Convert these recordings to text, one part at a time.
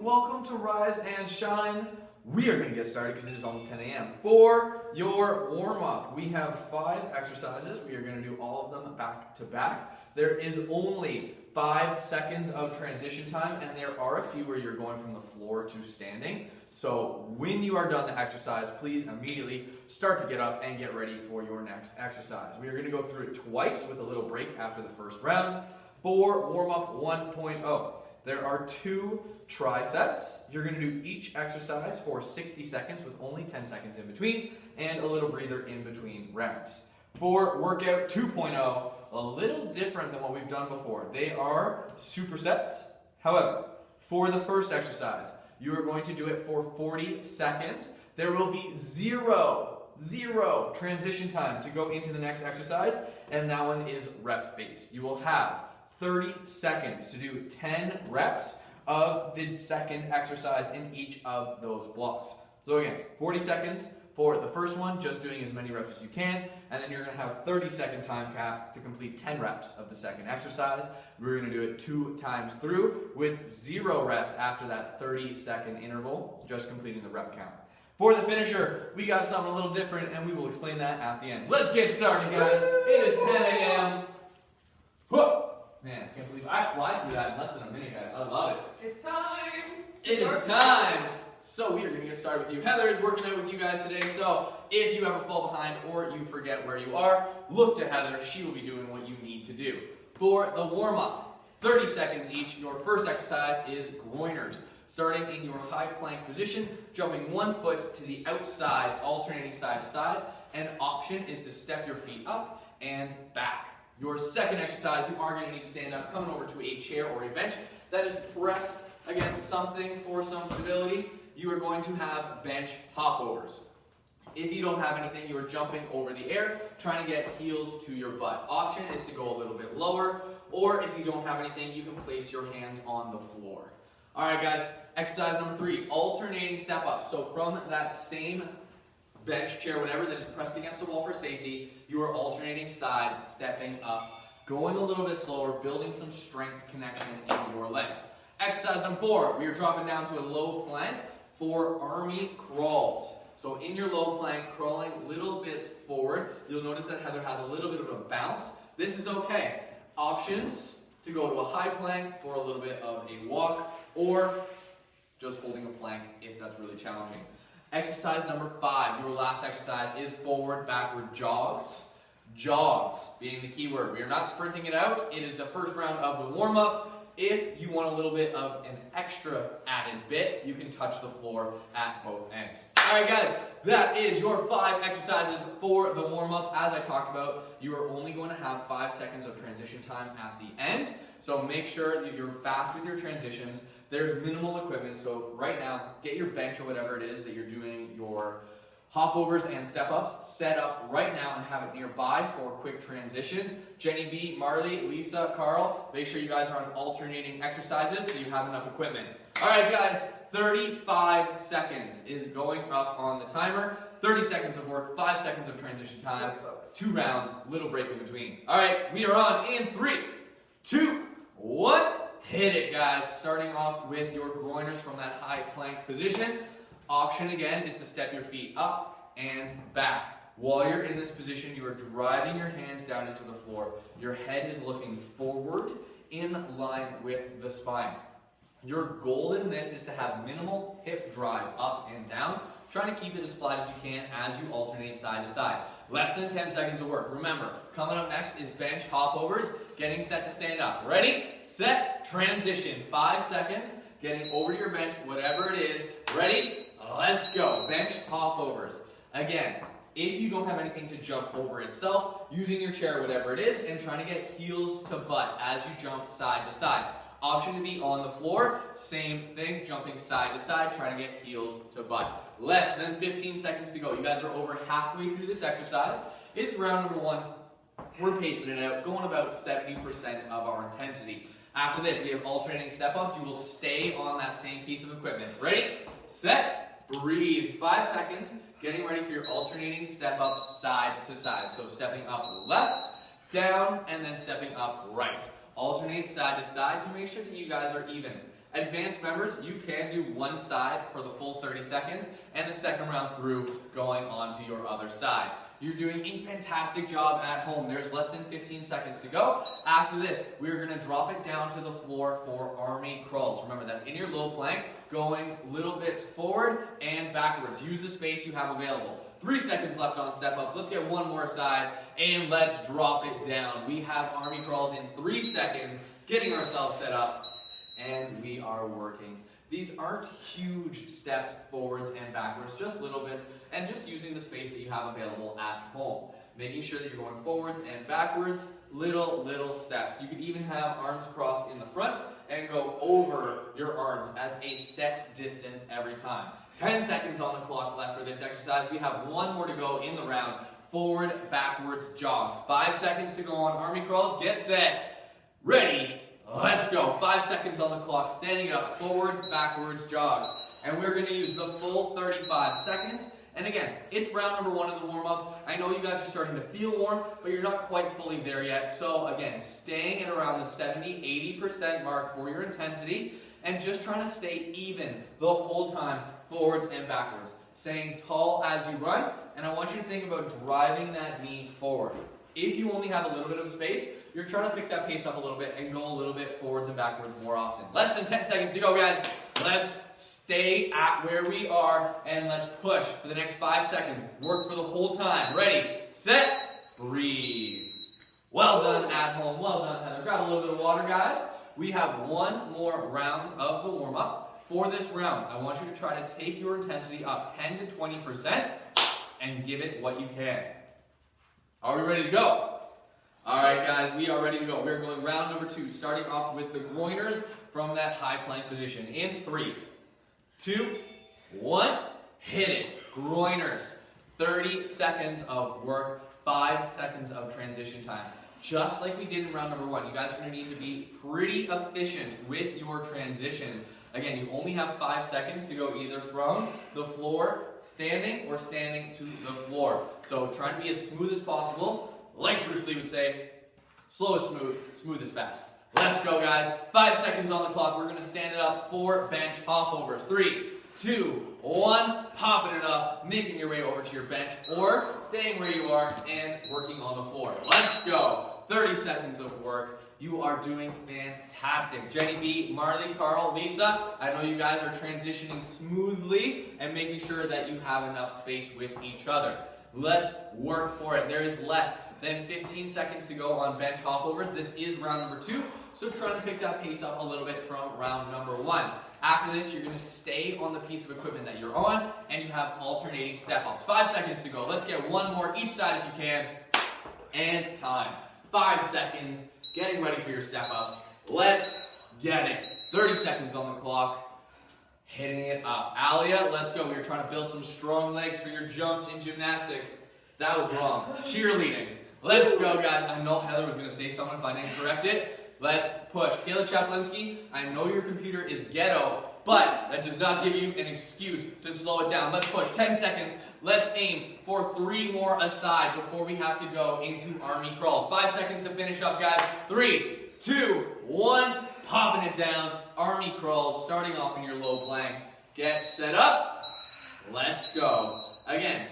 welcome to Rise and Shine. We are going to get started because it is almost 10 a.m. For your warm-up, we have 5 exercises. We are going to do all of them back to back. There is only 5 seconds of transition time, and there are a few where you're going from the floor to standing. So when you are done the exercise, please immediately start to get up and get ready for your next exercise. We are going to go through it twice with a little break after the first round. For warm-up 1.0, there are 2 triceps. You're going to do each exercise for 60 seconds with only 10 seconds in between and a little breather in between rounds. For workout 2.0, a little different than what we've done before. They are supersets. However, for the first exercise, you are going to do it for 40 seconds. There will be zero transition time to go into the next exercise, and that one is rep-based. You will have 30 seconds to do 10 reps of the second exercise in each of those blocks. So again, 40 seconds for the first one, just doing as many reps as you can, and then you're going to have 30-second time cap to complete 10 reps of the second exercise. We're going to do it 2 times through with 0 rest after that 30-second interval, just completing the rep count. For the finisher, we got something a little different, and we will explain that at the end. Let's get started, guys. It is 10 a.m. Man, I can't believe I fly through that in less than a minute, guys. I love it. It's time! It is time! So we are going to get started with you. Heather is working out with you guys today, so if you ever fall behind or you forget where you are, look to Heather. She will be doing what you need to do. For the warm-up, 30 seconds each. Your first exercise is groiners. Starting in your high plank position, jumping 1 foot to the outside, alternating side to side. An option is to step your feet up and back. Your second exercise, you are going to need to stand up, coming over to a chair or a bench that is pressed against something for some stability. You are going to have bench hopovers. If you don't have anything, you are jumping over the air, trying to get heels to your butt. Option is to go a little bit lower, or if you don't have anything, you can place your hands on the floor. All right, guys, exercise number 3, alternating step up. So from that same bench, chair, whatever that is pressed against the wall for safety, you are alternating sides, stepping up, going a little bit slower, building some strength connection in your legs. Exercise number 4, we are dropping down to a low plank for army crawls. So in your low plank, crawling little bits forward. You'll notice that Heather has a little bit of a bounce. This is okay. Options to go to a high plank for a little bit of a walk, or just holding a plank if that's really challenging. Exercise number 5, your last exercise, is forward, backward jogs. Jogs being the key word. We are not sprinting it out. It is the first round of the warm-up. If you want a little bit of an extra added bit, you can touch the floor at both ends. Alright guys, that is your 5 exercises for the warm-up. As I talked about, you are only going to have 5 seconds of transition time at the end. So make sure that you're fast with your transitions. There's minimal equipment, so right now, get your bench or whatever it is that you're doing your hopovers and step-ups set up right now and have it nearby for quick transitions. Jenny B, Marley, Lisa, Carl, make sure you guys are on alternating exercises so you have enough equipment. All right, guys, 35 seconds is going up on the timer. 30 seconds of work, 5 seconds of transition time, 2 rounds, little break in between. All right, we are on in 3, 2, 1. Hit it, guys. Starting off with your groiners from that high plank position. Option again is to step your feet up and back. While you're in this position, you are driving your hands down into the floor. Your head is looking forward in line with the spine. Your goal in this is to have minimal hip drive up and down, trying to keep it as flat as you can as you alternate side to side. Less than 10 seconds of work. Remember, coming up next is bench hopovers, getting set to stand up. Ready, set, transition. 5 seconds, getting over your bench, whatever it is. Ready, let's go. Bench hopovers. Again, if you don't have anything to jump over itself, using your chair, whatever it is, and trying to get heels to butt as you jump side to side. Option to be on the floor, same thing, jumping side to side, trying to get heels to butt. Less than 15 seconds to go. You guys are over halfway through this exercise. It's round number 1. We're pacing it out, going about 70% of our intensity. After this, we have alternating step-ups. You will stay on that same piece of equipment. Ready, set, breathe. 5 seconds, getting ready for your alternating step-ups side to side. So stepping up left, down, and then stepping up right. Alternate side to side to make sure that you guys are even. Advanced members, you can do one side for the full 30 seconds and the second round through going on to your other side. You're doing a fantastic job at home. There's less than 15 seconds to go. After this, we're going to drop it down to the floor for army crawls. Remember, that's in your low plank, going little bits forward and backwards. Use the space you have available. 3 seconds left on step ups. Let's get one more side and let's drop it down. We have army crawls in 3 seconds, getting ourselves set up, and we are working. These aren't huge steps forwards and backwards, just little bits, and just using the space that you have available at home. Making sure that you're going forwards and backwards, little steps. You could even have arms crossed in the front and go over your arms as a set distance every time. 10 seconds on the clock left for this exercise. We have one more to go in the round. Forward, backwards, jogs. 5 seconds to go on army crawls. Get set, ready, let's go. 5 seconds on the clock, standing up, forwards, backwards, jogs. And we're going to use the full 35 seconds. And again, it's round number 1 of the warm-up. I know you guys are starting to feel warm, but you're not quite fully there yet. So again, staying at around the 70-80% mark for your intensity, and just trying to stay even the whole time, forwards and backwards. Staying tall as you run, and I want you to think about driving that knee forward. If you only have a little bit of space, you're trying to pick that pace up a little bit and go a little bit forwards and backwards more often. Less than 10 seconds to go, guys. Let's stay at where we are and let's push for the next 5 seconds. Work for the whole time. Ready, set, breathe. Well done at home. Well done, Heather. Grab a little bit of water, guys. We have one more round of the warm-up. For this round, I want you to try to take your intensity up 10 to 20% and give it what you can. Are we ready to go? All right, guys, we are ready to go. We're going round number 2, starting off with the groiners from that high plank position. In 3, 2, 1, hit it. Groiners. 30 seconds of work, 5 seconds of transition time. Just like we did in round number 1, you guys are going to need to be pretty efficient with your transitions. Again, you only have 5 seconds to go either from the floor, standing, or standing to the floor. So try to be as smooth as possible. Like Bruce Lee would say, slow is smooth, smooth is fast. Let's go, guys. 5 seconds on the clock. We're going to stand it up for bench hopovers. 3, 2, 1, popping it up, making your way over to your bench, or staying where you are and working on the floor. Let's go. 30 seconds of work. You are doing fantastic. Jenny B, Marley, Carl, Lisa, I know you guys are transitioning smoothly and making sure that you have enough space with each other. Let's work for it. There is less than 15 seconds to go on bench hopovers. This is round number 2, so try to pick that pace up a little bit from round number 1. After this, you're going to stay on the piece of equipment that you're on, and you have alternating step-ups. 5 seconds to go. Let's get one more each side if you can. And time. 5 seconds. Getting ready for your step-ups. Let's get it. 30 seconds on the clock. Hitting it up. Alia, let's go. We're trying to build some strong legs for your jumps in gymnastics. That was wrong. Cheerleading. Let's go, guys. I know Heather was going to say something if I didn't correct it. Let's push. Kayla Chaplinsky, I know your computer is ghetto, but that does not give you an excuse to slow it down. Let's push. 10 seconds. Let's aim for 3 more aside before we have to go into army crawls. 5 seconds to finish up, guys. 3, 2, 1. Popping it down. Army crawls, starting off in your low plank. Get set up. Let's go. Again,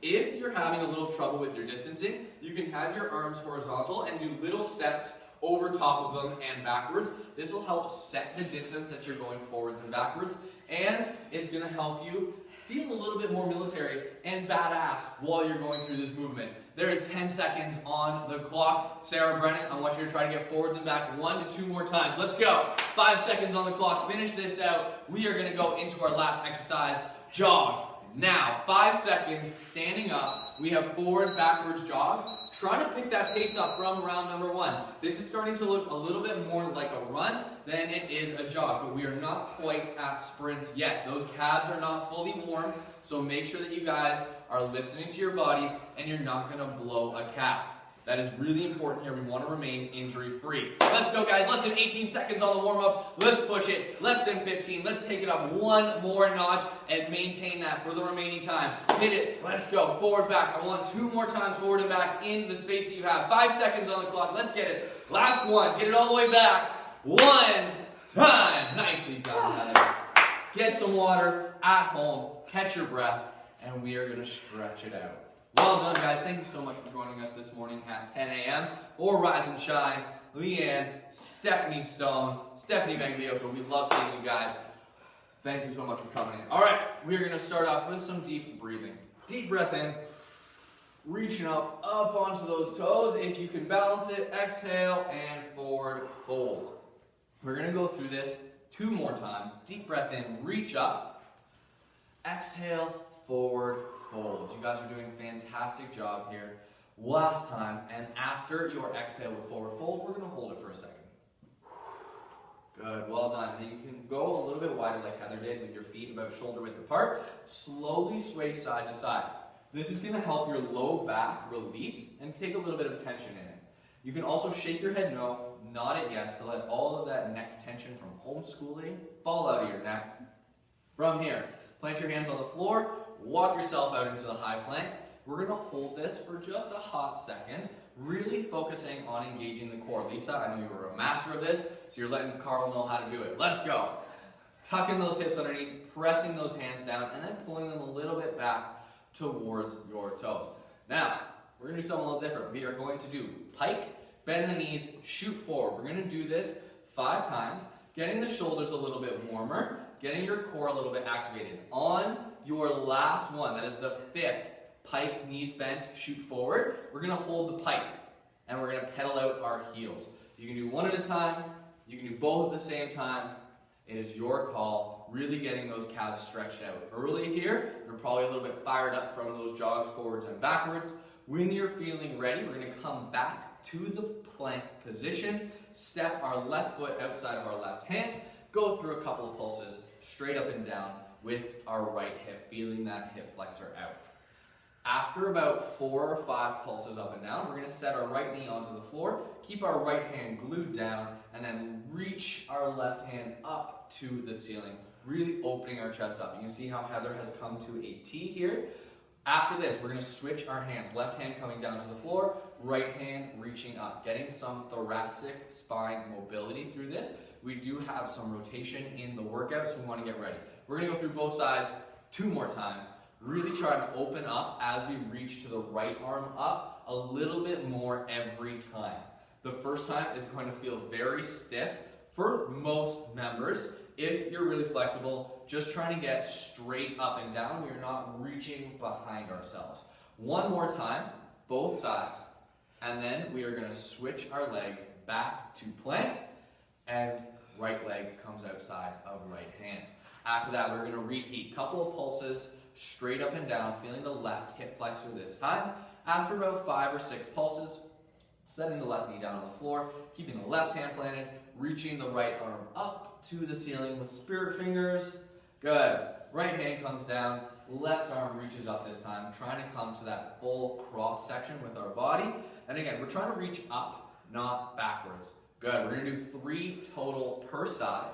if you're having a little trouble with your distancing, you can have your arms horizontal and do little steps over top of them and backwards. This will help set the distance that you're going forwards and backwards, and it's going to help you feel a little bit more military and badass while you're going through this movement. There is 10 seconds on the clock. Sarah Brennan, I want you to try to get forwards and back 1 to 2 more times. Let's go. 5 seconds on the clock. Finish this out. We are going to go into our last exercise, jogs. Now, 5 seconds, standing up. We have forward, backwards jogs. Try to pick that pace up from round number 1. This is starting to look a little bit more like a run than it is a jog, but we are not quite at sprints yet. Those calves are not fully warm, so make sure that you guys are listening to your bodies and you're not going to blow a calf. That is really important here. We want to remain injury-free. Let's go, guys. Less than 18 seconds on the warm-up. Let's push it. Less than 15. Let's take it up 1 more notch and maintain that for the remaining time. Hit it. Let's go. Forward, back. I want 2 more times forward and back in the space that you have. 5 seconds on the clock. Let's get it. Last one. Get it all the way back. 1. time. Nicely done, Heather. Get some water at home, catch your breath, and we are going to stretch it out. Well done, guys. Thank you so much for joining us this morning at 10 a.m. or Rise and Shine. Leanne, Stephanie Stone, Stephanie Magliocco. We love seeing you guys. Thank you so much for coming in. All right, we are going to start off with some deep breathing. Deep breath in, reaching up onto those toes. If you can balance it, exhale and forward fold. We're going to go through this 2 more times. Deep breath in, reach up. Exhale, forward fold. You guys are doing a fantastic job here. Last time, and after your exhale with forward fold, we're going to hold it for a second. Good, well done. Now you can go a little bit wider like Heather did with your feet about shoulder width apart. Slowly sway side to side. This is going to help your low back release and take a little bit of tension in it. You can also shake your head no, nod it yes to let all of that neck tension from homeschooling fall out of your neck. From here, plant your hands on the floor, walk yourself out into the high plank. We're going to hold this for just a hot second, really focusing on engaging the core. Lisa, I know you were a master of this, so you're letting Carl know how to do it. Let's go. Tucking those hips underneath, pressing those hands down, and then pulling them a little bit back towards your toes. Now, we're going to do something a little different. We are going to do pike, bend the knees, shoot forward. We're going to do this 5 times, getting the shoulders a little bit warmer, getting your core a little bit activated. On your last one, that is the 5th, pike, knees bent, shoot forward, we're going to hold the pike, and we're going to pedal out our heels. You can do one at a time, you can do both at the same time. It is your call, really getting those calves stretched out. Early here, you're probably a little bit fired up from those jogs forwards and backwards. When you're feeling ready, we're going to come back to the plank position, step our left foot outside of our left hand, go through a couple of pulses, straight up and down with our right hip, feeling that hip flexor out. After about 4 or 5 pulses up and down, we're going to set our right knee onto the floor, keep our right hand glued down, and then reach our left hand up to the ceiling, really opening our chest up. You can see how Heather has come to a T here. After this, we're going to switch our hands. Left hand coming down to the floor, right hand reaching up, getting some thoracic spine mobility through this. We do have some rotation in the workout, so we want to get ready. We're going to go through both sides 2 more times. Really try to open up as we reach to the right arm up a little bit more every time. The first time is going to feel very stiff for most members. If you're really flexible, just trying to get straight up and down. We are not reaching behind ourselves. 1 more time, both sides. And then we are going to switch our legs back to plank, and right leg comes outside of right hand. After that, we're going to repeat. Couple of pulses, straight up and down, feeling the left hip flexor this time. After about 5 or 6 pulses, setting the left knee down on the floor, keeping the left hand planted, reaching the right arm up to the ceiling with spirit fingers. Good. Right hand comes down, left arm reaches up this time, trying to come to that full cross section with our body. And again, we're trying to reach up, not backwards. Good. We're going to do 3 total per side.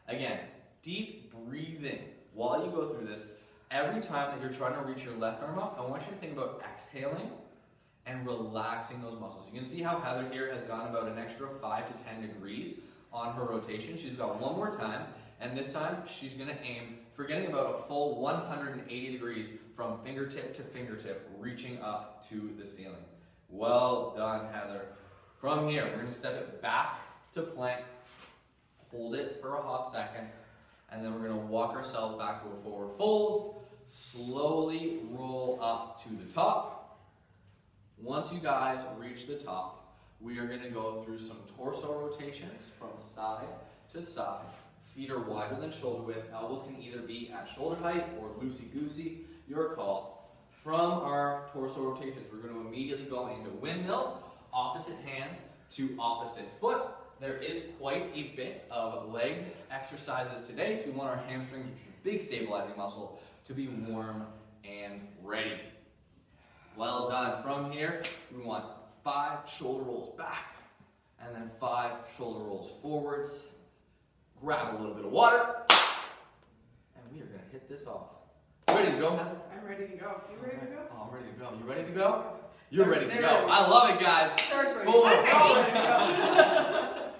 Again, deep breathing while you go through this. Every time that you're trying to reach your left arm up, I want you to think about exhaling and relaxing those muscles. You can see how Heather here has gone about an extra 5 to 10 degrees on her rotation. She's got 1 more time, and this time she's going to aim for getting about a full 180 degrees from fingertip to fingertip, reaching up to the ceiling. Well done, Heather. From here, we're going to step it back to plank, hold it for a hot second, and then we're going to walk ourselves back to a forward fold, slowly roll up to the top. Once you guys reach the top, we are going to go through some torso rotations from side to side. Feet are wider than shoulder width. Elbows can either be at shoulder height or loosey-goosey, your call. From our torso rotations, we're going to immediately go into windmills, opposite hand to opposite foot. There is quite a bit of leg exercises today, so we want our hamstrings, which is a big stabilizing muscle, to be warm and ready. Well done. From here, we want 5 shoulder rolls back, and then 5 shoulder rolls forwards. Grab a little bit of water, and we are going to hit this off. Ready to go, Heather? I'm ready to go. You ready to go? Oh, I'm ready to go. You ready to go? You're ready to go. I love it, guys. Starts ready. Forward. I'm ready to go.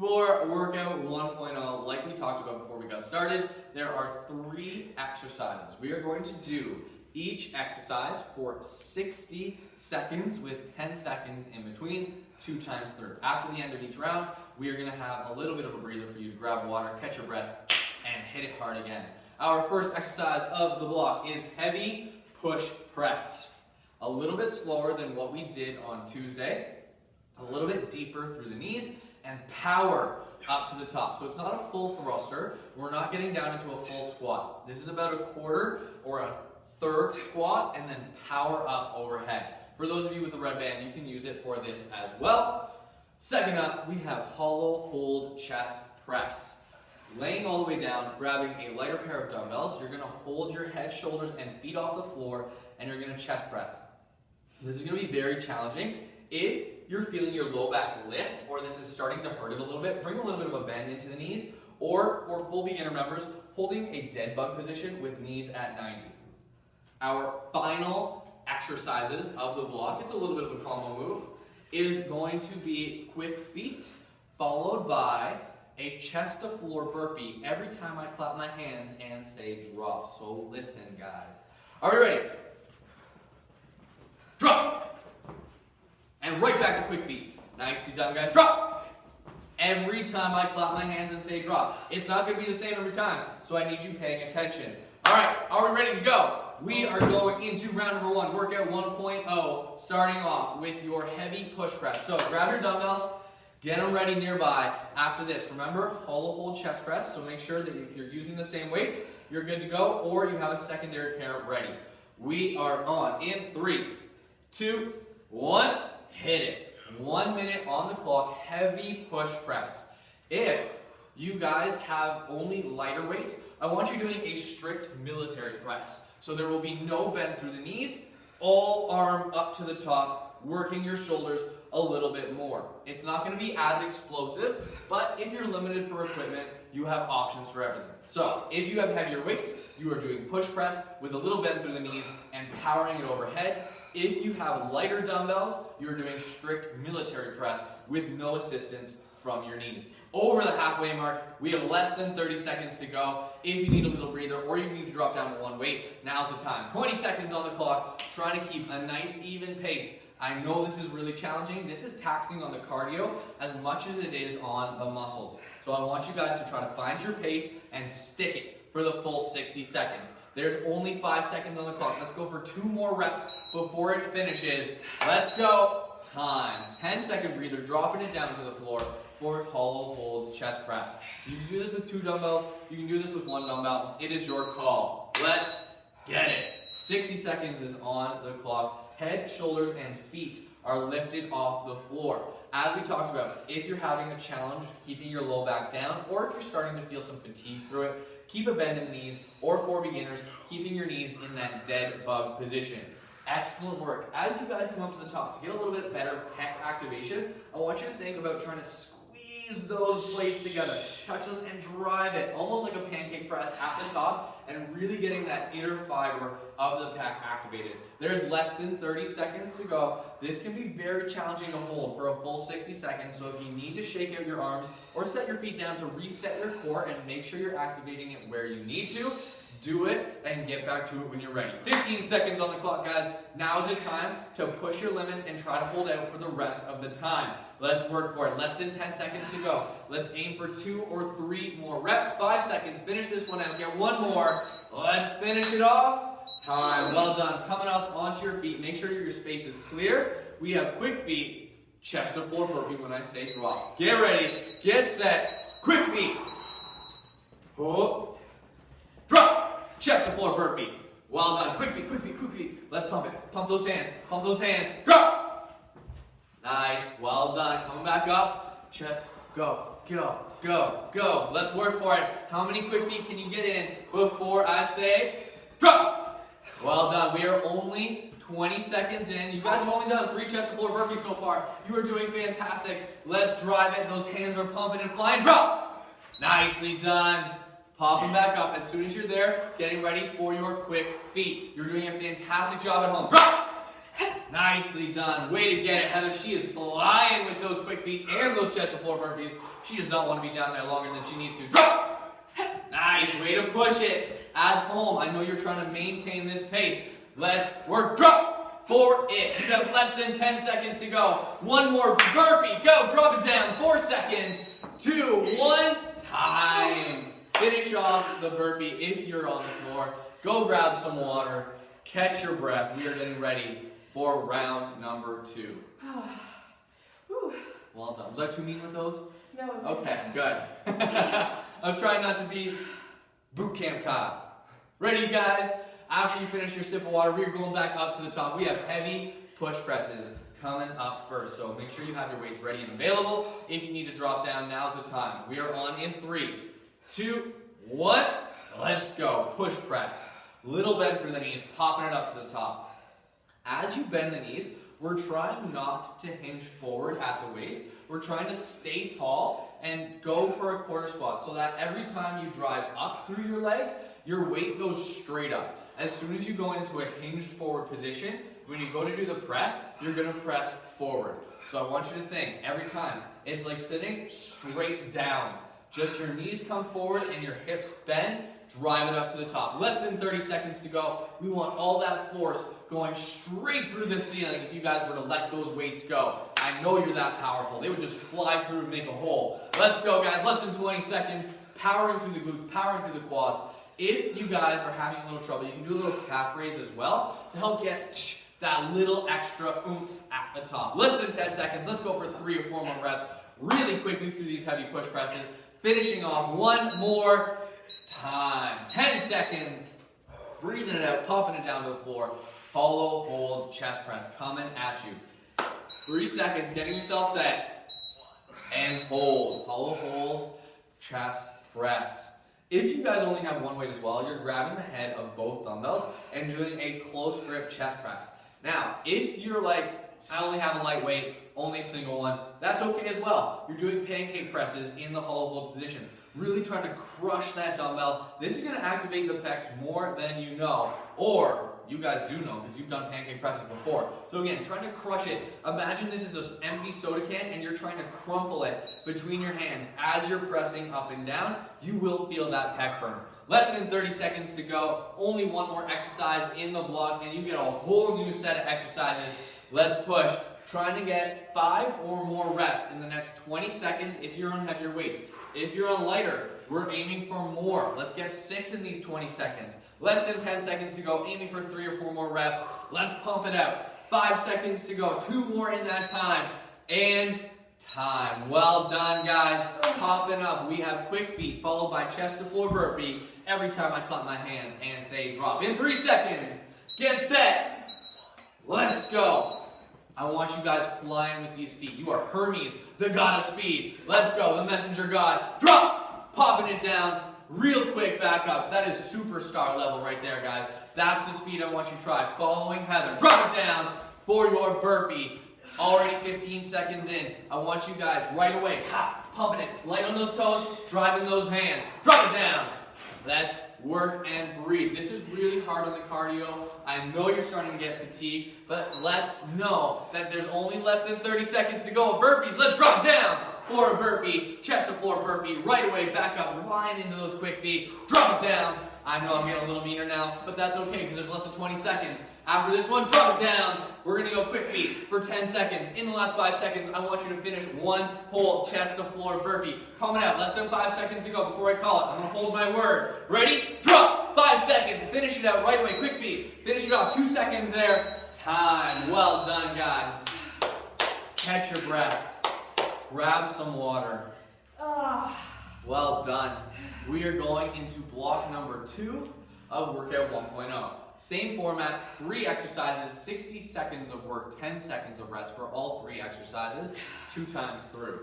For workout 1.0, like we talked about before we got started, there are 3 exercises. We are going to do each exercise for 60 seconds with 10 seconds in between, 2 times through. After the end of each round, we are going to have a little bit of a breather for you to grab water, catch your breath, and hit it hard again. Our first exercise of the block is heavy push press. A little bit slower than what we did on Tuesday, a little bit deeper through the knees, and power up to the top. So it's not a full thruster. We're not getting down into a full squat. This is about a quarter or a third squat and then power up overhead. For those of you with the red band, you can use it for this as well. Second up, we have hollow hold chest press. Laying all the way down, grabbing a lighter pair of dumbbells, you're going to hold your head, shoulders, and feet off the floor, and you're going to chest press. This is going to be very challenging. If you're feeling your low back lift, or this is starting to hurt it a little bit, bring a little bit of a bend into the knees, or for full beginner members, holding a dead bug position with knees at 90. Our final exercises of the block, it's a little bit of a combo move, is going to be quick feet, followed by a chest to floor burpee every time I clap my hands and say drop. So listen, guys. Are we ready? Drop! And right back to quick feet. Nicely done, guys. Drop! Every time I clap my hands and say drop. It's not going to be the same every time, so I need you paying attention. All right, are we ready to go? We are going into round number 1, workout 1.0, starting off with your heavy push press. So grab your dumbbells, get them ready nearby. After this, remember, hollow hold chest press, so make sure that if you're using the same weights, you're good to go, or you have a secondary pair ready. We are on in 3, 2, 1, hit it. 1 minute on the clock, heavy push press. If you guys have only lighter weights, I want you doing a strict military press. So there will be no bend through the knees, all arm up to the top, working your shoulders a little bit more. It's not going to be as explosive, but if you're limited for equipment, you have options for everything. So if you have heavier weights, you are doing push press with a little bend through the knees and powering it overhead. If you have lighter dumbbells, you're doing strict military press with no assistance from your knees. Over the halfway mark, we have less than 30 seconds to go. If you need a little breather or you need to drop down to 1 weight, now's the time. 20 seconds on the clock, trying to keep a nice even pace. I know this is really challenging. This is taxing on the cardio as much as it is on the muscles. So I want you guys to try to find your pace and stick it for the full 60 seconds. There's only 5 seconds on the clock. Let's go for 2 more reps before it finishes. Let's go. Time. 10-second breather, dropping it down to the floor for hollow holds chest press. You can do this with 2 dumbbells. You can do this with 1 dumbbell. It is your call. Let's get it. 60 seconds is on the clock. Head, shoulders, and feet are lifted off the floor. As we talked about, if you're having a challenge keeping your low back down, or if you're starting to feel some fatigue through it, keep a bend in the knees, or for beginners, keeping your knees in that dead bug position. Excellent work. As you guys come up to the top, to get a little bit better pec activation, I want you to think about trying to squeeze those plates together. Touch them and drive it, almost like a pancake press at the top, and really getting that inner fiber of the pec activated. There's less than 30 seconds to go. This can be very challenging to hold for a full 60 seconds, so if you need to shake out your arms or set your feet down to reset your core and make sure you're activating it where you need to, do it and get back to it when you're ready. 15 seconds on the clock, guys. Now is the time to push your limits and try to hold out for the rest of the time. Let's work for it. Less than 10 seconds to go. Let's aim for 2 or 3 more reps. 5 seconds. Finish this one out. Get 1 more. Let's finish it off. Time. Well done. Coming up onto your feet. Make sure your space is clear. We have quick feet. Chest to floor burpee when I say drop. Get ready. Get set. Quick feet. Oh. Drop. Chest to floor burpee. Well done. Quick feet, quick feet, quick feet. Let's pump it. Pump those hands. Pump those hands. Drop. Nice. Well done. Coming back up. Chest. Go. Go. Go. Go. Let's work for it. How many quick feet can you get in before I say drop? Well done. We are only 20 seconds in. You guys have only done 3 chest to floor burpees so far. You are doing fantastic. Let's drive it. Those hands are pumping and flying. Drop. Nicely done. Popping back up as soon as you're there, getting ready for your quick feet. You're doing a fantastic job at home. Drop! Nicely done. Way to get it, Heather. She is flying with those quick feet and those chest to floor burpees. She does not want to be down there longer than she needs to. Drop! Nice. Way to push it. At home, I know you're trying to maintain this pace. Let's work. Drop for it. You have less than 10 seconds to go. One more burpee. Go. Drop it down. 4 seconds. 2, 1. Time. Finish off the burpee if you're on the floor. Go grab some water. Catch your breath. We are getting ready for round number 2. Well done. Was I too mean with those? No, it was Okay, good. I was trying not to be boot camp Kyle. Ready, guys? After you finish your sip of water, we're going back up to the top. We have heavy push presses coming up first. So make sure you have your weights ready and available. If you need to drop down, now's the time. We are on in 3, 2, 1. Let's go. Push press. Little bend through the knees, popping it up to the top. As you bend the knees, we're trying not to hinge forward at the waist. We're trying to stay tall and go for a quarter squat so that every time you drive up through your legs, your weight goes straight up. As soon as you go into a hinged forward position, when you go to do the press, you're going to press forward. So I want you to think, every time, it's like sitting straight down. Just your knees come forward and your hips bend. Drive it up to the top. Less than 30 seconds to go. We want all that force going straight through the ceiling if you guys were to let those weights go. I know you're that powerful. They would just fly through and make a hole. Let's go, guys. Less than 20 seconds. Powering through the glutes, powering through the quads. If you guys are having a little trouble, you can do a little calf raise as well to help get that little extra oomph at the top. Less than 10 seconds. Let's go for 3 or 4 more reps really quickly through these heavy push presses. Finishing off one more time. 10 seconds. Breathing it out, popping it down to the floor. Hollow hold chest press coming at you. 3 seconds, getting yourself set. And hold. Hollow hold chest press. If you guys only have one weight as well, you're grabbing the head of both dumbbells and doing a close grip chest press. Now, if you're like, I only have a light weight, only a single one, that's okay as well. You're doing pancake presses in the hollow hold position. Really trying to crush that dumbbell. This is going to activate the pecs more than you know. Or, you guys do know because you've done pancake presses before. So again, trying to crush it. Imagine this is an empty soda can and you're trying to crumple it between your hands. As you're pressing up and down, you will feel that pec burn. Less than 30 seconds to go. Only one more exercise in the block and you get a whole new set of exercises. Let's push. Trying to get 5 or more reps in the next 20 seconds if you're on heavier weights. If you're on lighter, we're aiming for more. Let's get 6 in these 20 seconds. Less than 10 seconds to go, aiming for 3 or 4 more reps. Let's pump it out. 5 seconds to go, 2 more in that time. And time. Well done, guys. Popping up. We have quick feet followed by chest to floor burpee every time I clap my hands and say drop. In 3 seconds, get set. Let's go. I want you guys flying with these feet. You are Hermes, the god of speed. Let's go, the messenger god. Drop! Popping it down. Real quick, back up. That is superstar level right there, guys. That's the speed I want you to try. Following Heather. Drop it down for your burpee. Already 15 seconds in. I want you guys right away, pumping it. Light on those toes, driving those hands. Drop it down. Let's work and breathe. This is really hard on the cardio. I know you're starting to get fatigued, but let's know that there's only less than 30 seconds to go. Burpees, let's drop down for a burpee. Chest to floor burpee, right away, back up, line into those quick feet. Drop it down. I know I'm getting a little meaner now, but that's okay because there's less than 20 seconds. After this one, drop it down. We're going to go quick feet for 10 seconds. In the last 5 seconds, I want you to finish one whole chest to floor burpee. Pump it out. Less than 5 seconds to go before I call it. I'm going to hold my word. Ready? Drop. 5 seconds. Finish it out right away. Quick feet. Finish it off. 2 seconds there. Time. Well done, guys. Catch your breath. Grab some water. Well done. We are going into block number 2 of workout 1.0. Same format, 3 exercises, 60 seconds of work, 10 seconds of rest for all 3 exercises, 2 times through.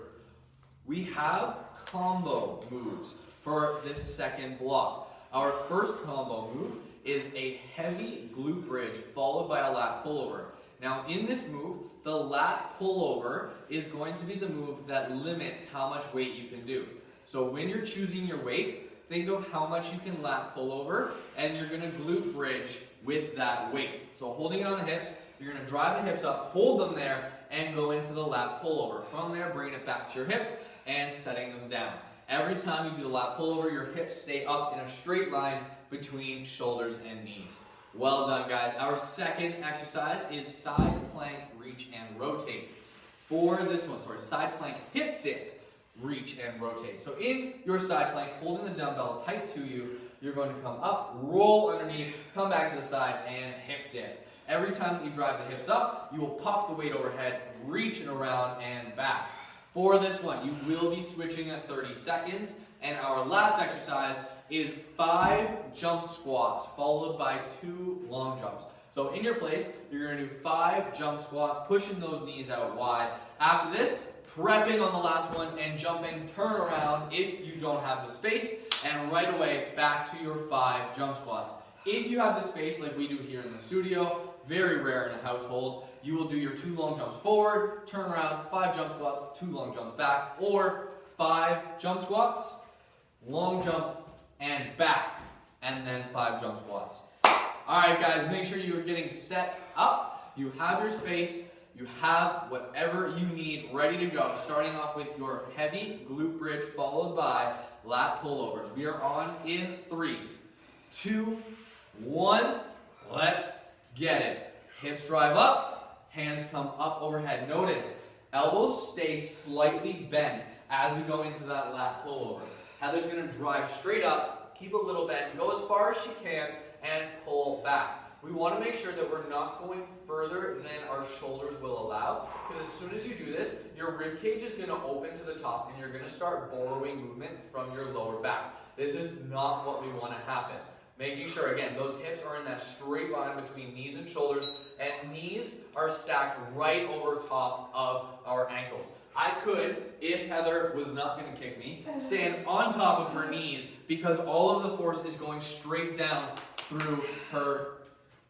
We have combo moves for this second block. Our first combo move is a heavy glute bridge followed by a lat pullover. Now in this move, the lat pullover is going to be the move that limits how much weight you can do. So when you're choosing your weight, think of how much you can lat pull over, and you're going to glute bridge with that weight. So holding it on the hips, you're going to drive the hips up, hold them there, and go into the lat pullover. From there, bringing it back to your hips and setting them down. Every time you do the lat pullover, your hips stay up in a straight line between shoulders and knees. Well done, guys. Our second exercise is side plank, reach, and rotate. For this one, side plank, hip dip, reach, and rotate. So in your side plank, holding the dumbbell tight to you, you're going to come up, roll underneath, come back to the side, and hip dip. Every time that you drive the hips up, you will pop the weight overhead, reach it around and back. For this one, you will be switching at 30 seconds, and our last exercise is 5 jump squats followed by 2 long jumps. So in your place, you're going to do 5 jump squats, pushing those knees out wide. After this, prepping on the last one and jumping, turn around if you don't have the space, and right away back to your 5 jump squats. If you have the space like we do here in the studio, very rare in a household, you will do your 2 long jumps forward, turn around, 5 jump squats, 2 long jumps back, or 5 jump squats, long jump, and back, and then 5 jump squats. Alright guys, make sure you are getting set up, you have your space, you have whatever you need ready to go, starting off with your heavy glute bridge followed by lat pullovers. We are on in 3, 2, 1, let's get it. Hips drive up, hands come up overhead. Notice, elbows stay slightly bent as we go into that lat pullover. Heather's going to drive straight up, keep a little bend, go as far as she can, and pull back. We want to make sure that we're not going further than our shoulders will allow, because as soon as you do this, your rib cage is going to open to the top and you're going to start borrowing movement from your lower back. This is not what we want to happen. Making sure, again, those hips are in that straight line between knees and shoulders, and knees are stacked right over top of our ankles. I could, if Heather was not going to kick me, stand on top of her knees because all of the force is going straight down through her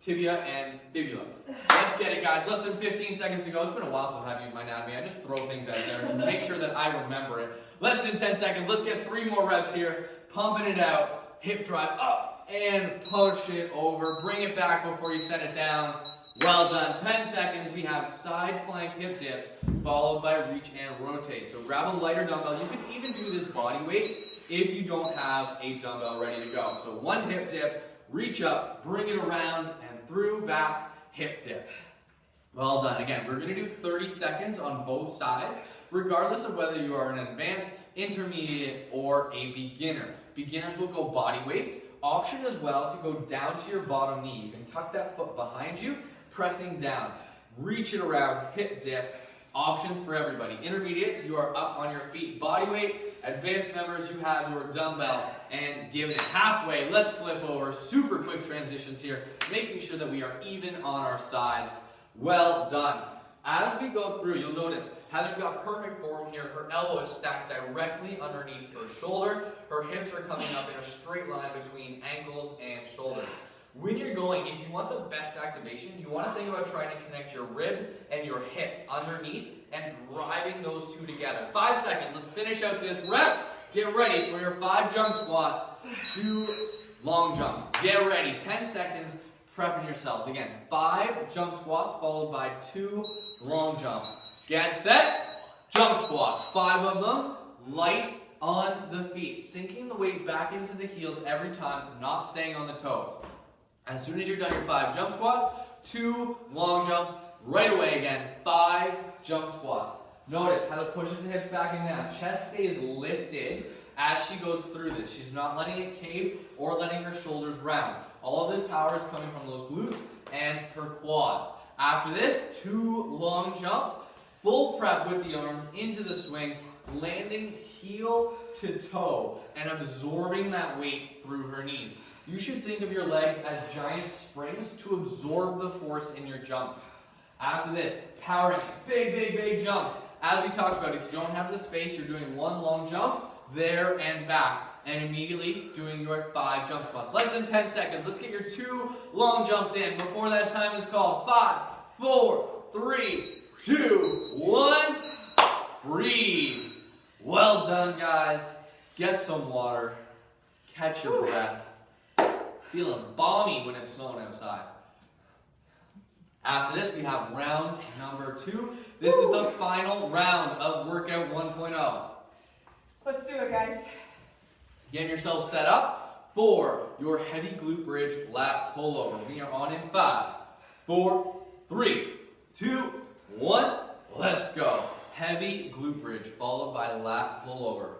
tibia and fibula. Let's get it, guys. Less than 15 seconds to go. It's been a while since I've used my anatomy. I just throw things out there to make sure that I remember it. Less than 10 seconds. Let's get 3 more reps here. Pumping it out. Hip drive up and push it over. Bring it back before you set it down. Well done. 10 seconds. We have side plank hip dips followed by reach and rotate. So grab a lighter dumbbell. You can even do this body weight if you don't have a dumbbell ready to go. So 1 hip dip, reach up, bring it around and through, back, hip dip. Well done. Again, we're going to do 30 seconds on both sides, regardless of whether you are an advanced, intermediate, or a beginner. Beginners will go body weight. Option as well to go down to your bottom knee. You can tuck that foot behind you, pressing down. Reach it around, hip dip. Options for everybody. Intermediates, you are up on your feet, body weight. Advanced members, you have your dumbbell and giving it halfway. Let's flip over. Super quick transitions here, making sure that we are even on our sides. Well done. As we go through, you'll notice Heather's got perfect form here. Her elbow is stacked directly underneath her shoulder. Her hips are coming up in a straight line between ankles and shoulder. When you're going, if you want the best activation, you want to think about trying to connect your rib and your hip underneath and driving those 2 together. 5 seconds. Let's finish out this rep. Get ready for your 5 jump squats, 2 long jumps. Get ready. 10 seconds. Prepping yourselves. Again, 5 jump squats followed by 2 long jumps. Get set. Jump squats. 5 of them. Light on the feet. Sinking the weight back into the heels every time, not staying on the toes. As soon as you're done your 5 jump squats, 2 long jumps. Right away again, 5 jump squats. Notice how it pushes the hips back and down. Chest stays lifted as she goes through this. She's not letting it cave or letting her shoulders round. All of this power is coming from those glutes and her quads. After this, 2 long jumps, full prep with the arms into the swing, landing heel to toe and absorbing that weight through her knees. You should think of your legs as giant springs to absorb the force in your jumps. After this, powering it, big jumps. As we talked about, if you don't have the space, you're doing 1 long jump, there and back. And immediately doing your 5 jump squats. Less than 10 seconds. Let's get your 2 long jumps in before that time is called. 5, 4, 3, 2, 1. Breathe. Well done, guys. Get some water. Catch your breath. Feeling balmy when it's snowing outside. After this, we have round number 2. This is the final round of workout 1.0. Let's do it, guys. Getting yourself set up for your heavy glute bridge lat pullover. We are on in 5, 4, 3, 2, 1. Let's go. Heavy glute bridge followed by lat pullover.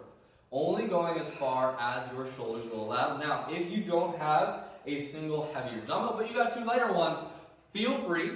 Only going as far as your shoulders will allow. Now, if you don't have a single heavier dumbbell, but you got 2 lighter ones, feel free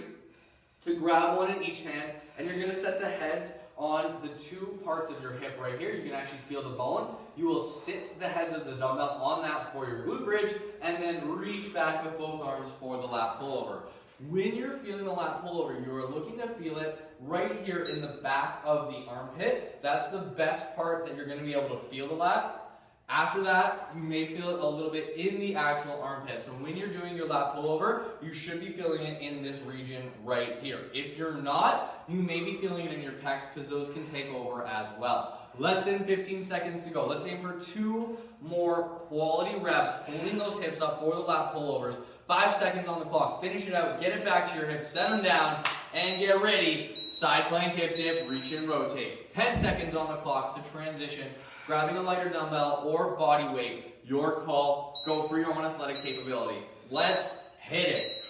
to grab one in each hand, and you're going to set the heads on the 2 parts of your hip right here. You can actually feel the bone. You will sit the heads of the dumbbell on that for your glute bridge, and then reach back with both arms for the lat pullover. When you're feeling the lat pullover, you are looking to feel it right here in the back of the armpit. That's the best part that you're going to be able to feel the lat. After that, you may feel it a little bit in the actual armpit. So when you're doing your lat pullover, you should be feeling it in this region right here. If you're not, you may be feeling it in your pecs because those can take over as well. Less than 15 seconds to go. Let's aim for 2 more quality reps, holding those hips up for the lat pullovers. 5 seconds on the clock. Finish it out, get it back to your hips, set them down, and get ready. Side plank hip dip, reach and rotate. 10 seconds on the clock to transition. Grabbing a lighter dumbbell or body weight, your call. Go for your own athletic capability. Let's hit it.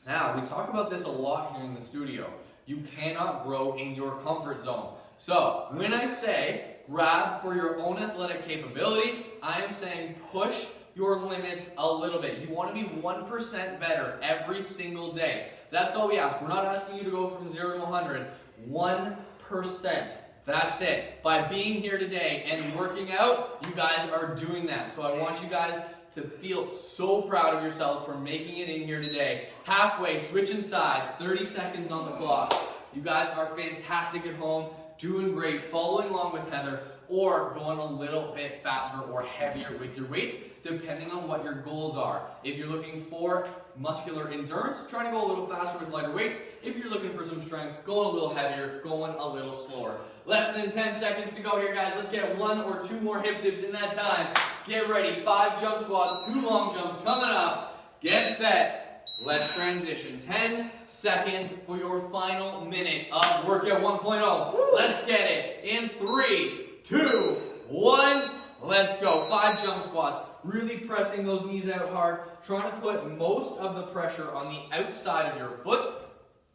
Now, we talk about this a lot here in the studio. You cannot grow in your comfort zone. So, when I say grab for your own athletic capability, I am saying push your limits a little bit. You want to be 1% better every single day. That's all we ask. We're not asking you to go from 0 to 100. 1%. That's it. By being here today and working out, you guys are doing that. So I want you guys to feel so proud of yourselves for making it in here today. Halfway, switching sides, 30 seconds on the clock. You guys are fantastic at home, doing great, following along with Heather, or going a little bit faster or heavier with your weights, depending on what your goals are. If you're looking for muscular endurance, trying to go a little faster with lighter weights. If you're looking for some strength, going a little heavier, going a little slower. Less than 10 seconds to go here, guys. Let's get 1 or 2 more hip dips in that time. Get ready. 5 jump squats, 2 long jumps coming up. Get set. Let's transition. 10 seconds for your final minute of workout 1.0. Let's get it. In 3, 2, 1. Let's go. 5 jump squats. Really pressing those knees out hard. Trying to put most of the pressure on the outside of your foot.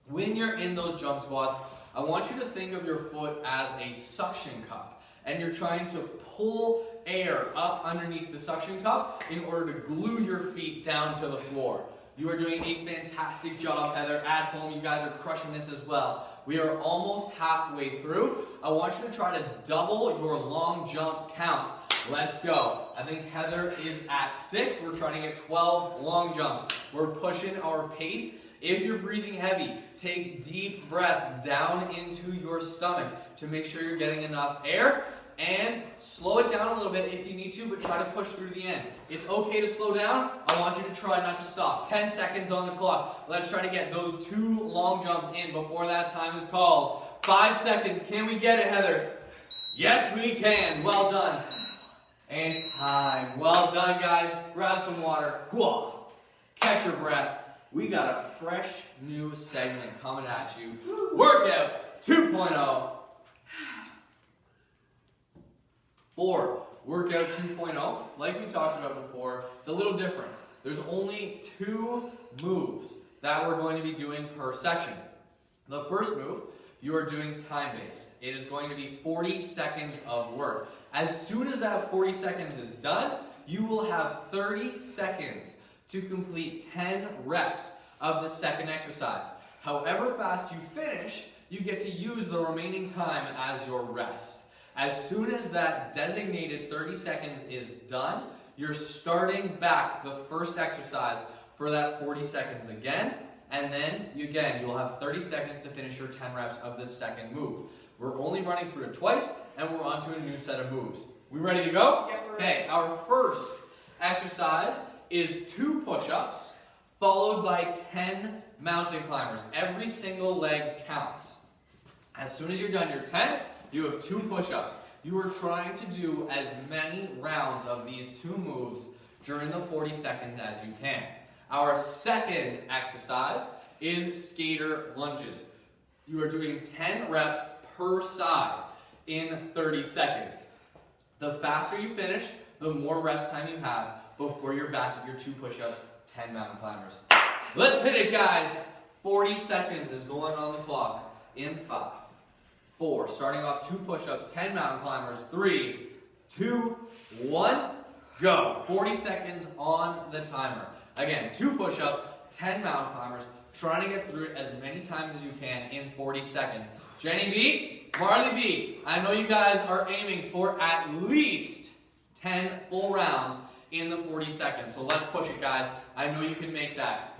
When you're in those jump squats, I want you to think of your foot as a suction cup. And you're trying to pull air up underneath the suction cup in order to glue your feet down to the floor. You are doing a fantastic job, Heather. At home, you guys are crushing this as well. We are almost halfway through. I want you to try to double your long jump count. Let's go. I think Heather is at 6. We're trying to get 12 long jumps. We're pushing our pace. If you're breathing heavy, take deep breaths down into your stomach to make sure you're getting enough air. And slow it down a little bit if you need to, but try to push through the end. It's okay to slow down. I want you to try not to stop. 10 seconds on the clock. Let's try to get those 2 long jumps in before that time is called. 5 seconds. Can we get it, Heather? Yes, we can. Well done. And time. Well done, guys. Grab some water. Catch your breath. We got a fresh new segment coming at you. Workout 2.0. For Workout 2.0, like we talked about before, it's a little different. There's only 2 moves that we're going to be doing per section. The first move, you are doing time-based. It is going to be 40 seconds of work. As soon as that 40 seconds is done, you will have 30 seconds to complete 10 reps of the second exercise. However fast you finish, you get to use the remaining time as your rest. As soon as that designated 30 seconds is done, you're starting back the first exercise for that 40 seconds again, and then you'll have 30 seconds to finish your 10 reps of the second move. We're only running through it twice, and we're on to a new set of moves. We ready to go? Yep, we're ready. Okay, our first exercise is 2 push-ups, followed by 10 mountain climbers. Every single leg counts. As soon as you're done your 10, you have 2 push-ups. You are trying to do as many rounds of these 2 moves during the 40 seconds as you can. Our second exercise is skater lunges. You are doing 10 reps per side in 30 seconds. The faster you finish, the more rest time you have before you're back at your 2 push-ups, 10 mountain climbers. Let's hit it, guys. 40 seconds is going on the clock in 5, 4, starting off 2 push-ups, 10 mountain climbers, 3, 2, 1, go. 40 seconds on the timer. Again, 2 push-ups, 10 mountain climbers, trying to get through it as many times as you can in 40 seconds. Jenny B, Marley B, I know you guys are aiming for at least 10 full rounds in the 40 seconds. So let's push it, guys. I know you can make that.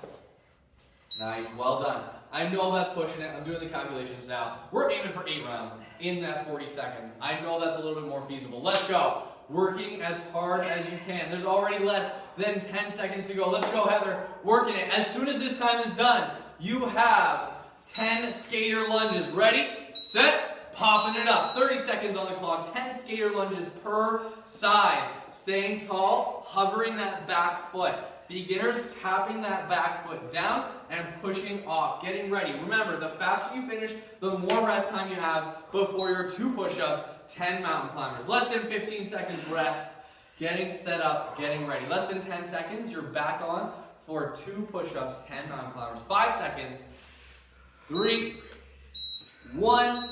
Nice, well done. I know that's pushing it. I'm doing the calculations now. We're aiming for 8 rounds in that 40 seconds. I know that's a little bit more feasible. Let's go. Working as hard as you can. There's already less than 10 seconds to go. Let's go, Heather. Working it. As soon as this time is done, you have 10 skater lunges. Ready, set, popping it up. 30 seconds on the clock. 10 skater lunges per side. Staying tall, hovering that back foot. Beginners tapping that back foot down and pushing off. Getting ready. Remember, the faster you finish, the more rest time you have before your 2 push-ups, 10 mountain climbers. Less than 15 seconds rest. Getting set up, getting ready. Less than 10 seconds, you're back on for 2 push-ups, 10 mountain climbers. 5 seconds. 3, 1,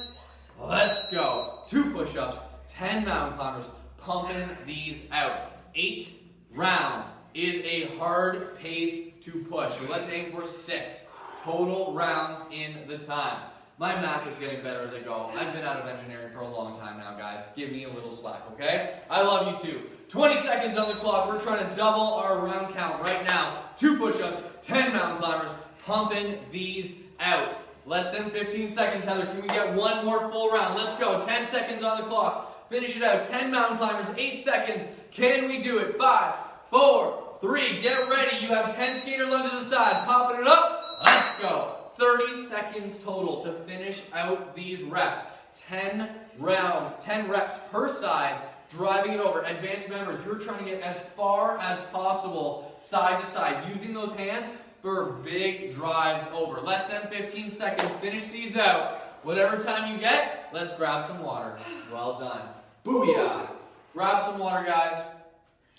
let's go. 2 push-ups, 10 mountain climbers. Pumping these out. 8 rounds is a hard pace to push. So let's aim for 6 total rounds in the time. My math is getting better as I go. I've been out of engineering for a long time now, guys. Give me a little slack, okay? I love you too. 20 seconds on the clock. We're trying to double our round count right now. 2 push-ups, 10 mountain climbers, pumping these out. Less than 15 seconds, Heather. Can we get one more full round? Let's go. 10 seconds on the clock. Finish it out. 10 mountain climbers, 8 seconds. Can we do it? 5, 4, 3. Get ready. You have 10 skater lunges aside. Popping it up. Let's go. 30 seconds total to finish out these reps. 10 reps per side, driving it over. Advanced members, you're trying to get as far as possible, side to side, using those hands for big drives over. Less than 15 seconds. Finish these out. Whatever time you get, let's grab some water. Well done. Booyah. Grab some water, guys.